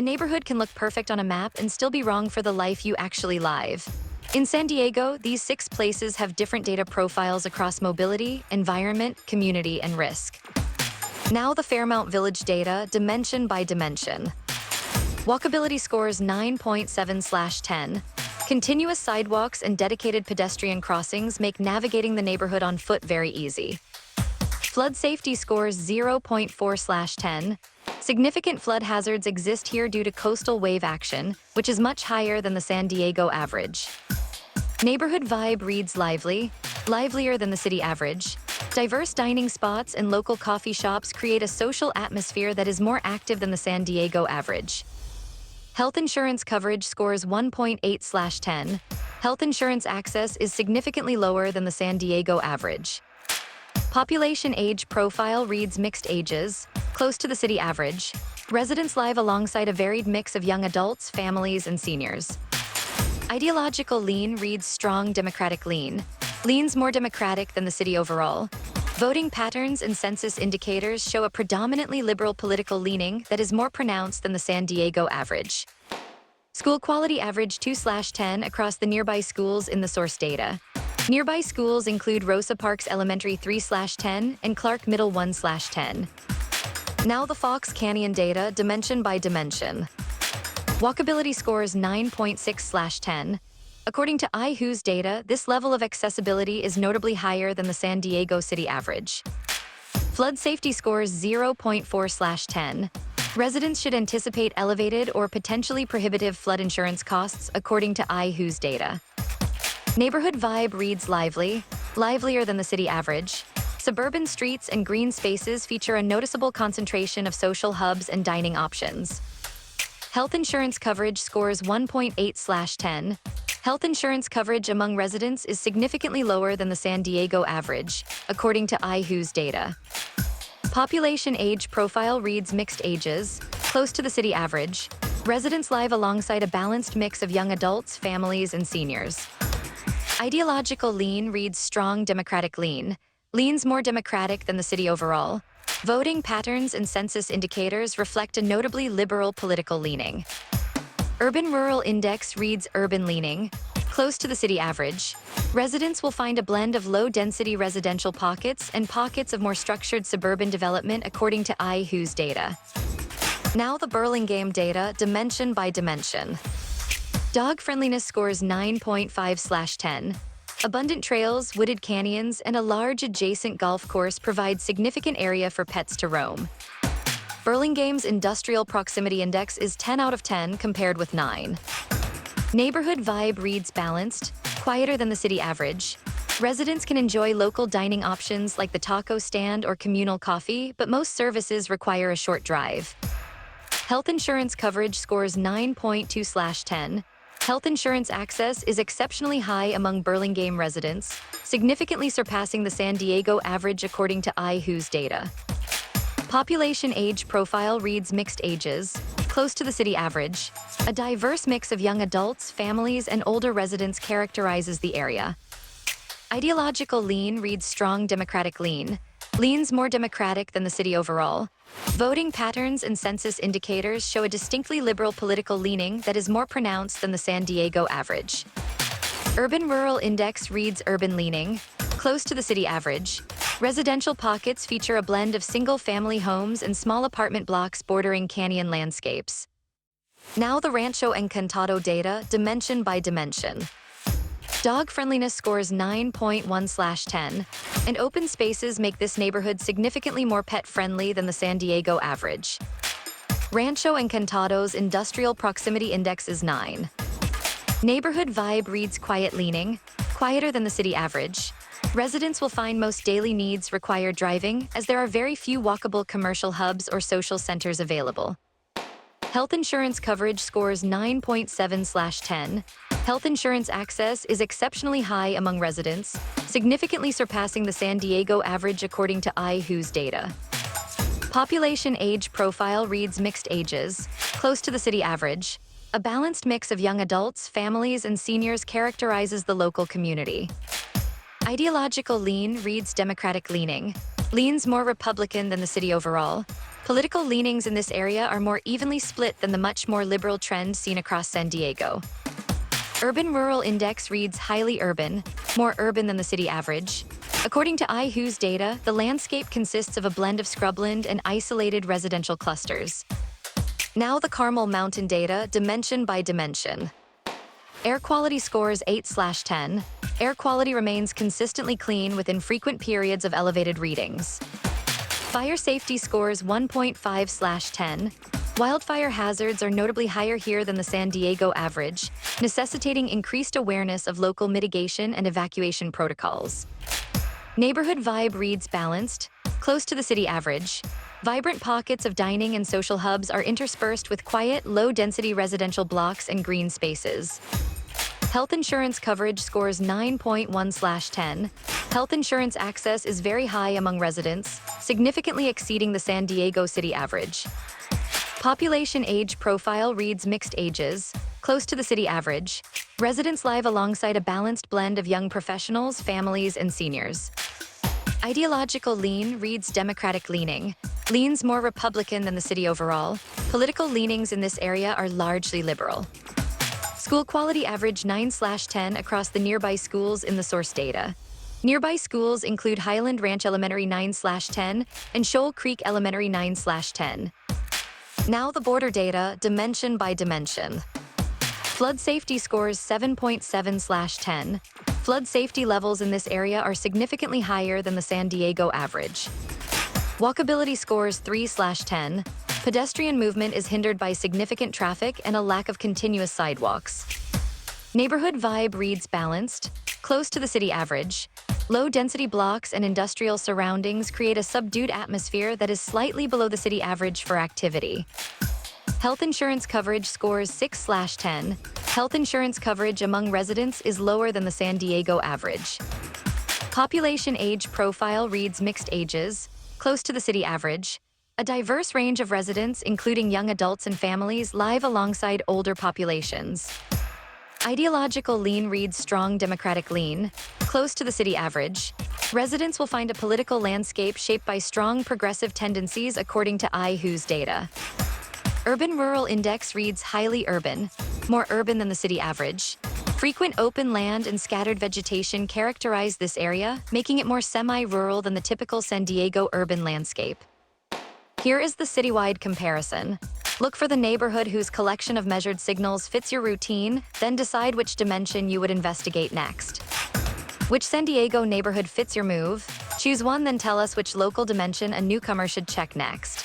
A neighborhood can look perfect on a map and still be wrong for the life you actually live. In San Diego, these 6 places have different data profiles across mobility, environment, community, and risk. Now the Fairmount Village data, dimension by dimension. Walkability scores 9.7/10. Continuous sidewalks and dedicated pedestrian crossings make navigating the neighborhood on foot very easy. Flood safety scores 0.4/10. Significant flood hazards exist here due to coastal wave action, which is much higher than the San Diego average. Neighborhood vibe reads lively, livelier than the city average. Diverse dining spots and local coffee shops create a social atmosphere that is more active than the San Diego average. Health insurance coverage scores 1.8/10. Health insurance access is significantly lower than the San Diego average. Population age profile reads mixed ages, close to the city average. Residents live alongside a varied mix of young adults, families, and seniors. Ideological lean reads strong democratic lean. Lean's more democratic than the city overall. Voting patterns and census indicators show a predominantly liberal political leaning that is more pronounced than the San Diego average. School quality average 2/10 across the nearby schools in the source data. Nearby schools include Rosa Parks Elementary 3/10 and Clark Middle 1/10. Now the Fox Canyon data, dimension by dimension. Walkability scores 9.6/10. According to iHuus data, this level of accessibility is notably higher than the San Diego city average. Flood safety scores 0.4/10. Residents should anticipate elevated or potentially prohibitive flood insurance costs according to iHuus data. Neighborhood vibe reads lively, livelier than the city average. Suburban streets and green spaces feature a noticeable concentration of social hubs and dining options. Health insurance coverage scores 1.8/10. Health insurance coverage among residents is significantly lower than the San Diego average, according to iHuus data. Population age profile reads mixed ages, close to the city average. Residents live alongside a balanced mix of young adults, families, and seniors. Ideological lean reads strong democratic lean. Lean's more democratic than the city overall. Voting patterns and census indicators reflect a notably liberal political leaning. Urban-rural index reads urban leaning, close to the city average. Residents will find a blend of low-density residential pockets and pockets of more structured suburban development according to iHuus data. Now the Burlingame data, dimension by dimension. Dog friendliness scores 9.5/10. Abundant trails, wooded canyons, and a large adjacent golf course provide significant area for pets to roam. Burlingame's industrial proximity index is 10 out of 10 compared with 9. Neighborhood vibe reads balanced, quieter than the city average. Residents can enjoy local dining options like the taco stand or communal coffee, but most services require a short drive. Health insurance coverage scores 9.2/10. Health insurance access is exceptionally high among Burlingame residents, significantly surpassing the San Diego average according to iHuus data. Population age profile reads mixed ages, close to the city average. A diverse mix of young adults, families, and older residents characterizes the area. Ideological lean reads strong democratic lean. Lean's more democratic than the city overall. Voting patterns and census indicators show a distinctly liberal political leaning that is more pronounced than the San Diego average. Urban-rural index reads urban leaning, close to the city average. Residential pockets feature a blend of single-family homes and small apartment blocks bordering canyon landscapes. Now the Rancho Encantado data, dimension by dimension. Dog friendliness scores 9.1/10, and open spaces make this neighborhood significantly more pet-friendly than the San Diego average. Rancho Encantado's industrial proximity index is 9. Neighborhood vibe reads quiet leaning, quieter than the city average. Residents will find most daily needs require driving, as there are very few walkable commercial hubs or social centers available. Health insurance coverage scores 9.7/10. Health insurance access is exceptionally high among residents, significantly surpassing the San Diego average according to iHuus data. Population age profile reads mixed ages, close to the city average. A balanced mix of young adults, families, and seniors characterizes the local community. Ideological lean reads democratic leaning. Leans more Republican than the city overall. Political leanings in this area are more evenly split than the much more liberal trend seen across San Diego. Urban-rural index reads highly urban, more urban than the city average. According to iHuus data, the landscape consists of a blend of scrubland and isolated residential clusters. Now the Carmel Mountain data, dimension by dimension. Air quality scores 8/10. Air quality remains consistently clean with infrequent periods of elevated readings. Fire safety scores 1.5/10. Wildfire hazards are notably higher here than the San Diego average, necessitating increased awareness of local mitigation and evacuation protocols. Neighborhood vibe reads balanced, close to the city average. Vibrant pockets of dining and social hubs are interspersed with quiet, low-density residential blocks and green spaces. Health insurance coverage scores 9.1/10. Health insurance access is very high among residents, significantly exceeding the San Diego city average. Population age profile reads mixed ages, close to the city average. Residents live alongside a balanced blend of young professionals, families, and seniors. Ideological lean reads democratic leaning. Leans more Republican than the city overall. Political leanings in this area are largely liberal. School quality average 9/10 across the nearby schools in the source data. Nearby schools include Highland Ranch Elementary 9/10 and Shoal Creek Elementary 9/10. Now the border data, dimension by dimension. Flood safety scores 7.7/10. Flood safety levels in this area are significantly higher than the San Diego average. Walkability scores 3/10. Pedestrian movement is hindered by significant traffic and a lack of continuous sidewalks. Neighborhood vibe reads balanced, close to the city average. Low-density blocks and industrial surroundings create a subdued atmosphere that is slightly below the city average for activity. Health insurance coverage scores 6/10. Health insurance coverage among residents is lower than the San Diego average. Population age profile reads mixed ages, close to the city average. A diverse range of residents, including young adults and families, live alongside older populations. Ideological lean reads strong democratic lean, close to the city average. Residents will find a political landscape shaped by strong progressive tendencies according to iHuus data. Urban-rural index reads highly urban, more urban than the city average. Frequent open land and scattered vegetation characterize this area, making it more semi-rural than the typical San Diego urban landscape. Here is the citywide comparison. Look for the neighborhood whose collection of measured signals fits your routine, then decide which dimension you would investigate next. Which San Diego neighborhood fits your move? Choose one, then tell us which local dimension a newcomer should check next.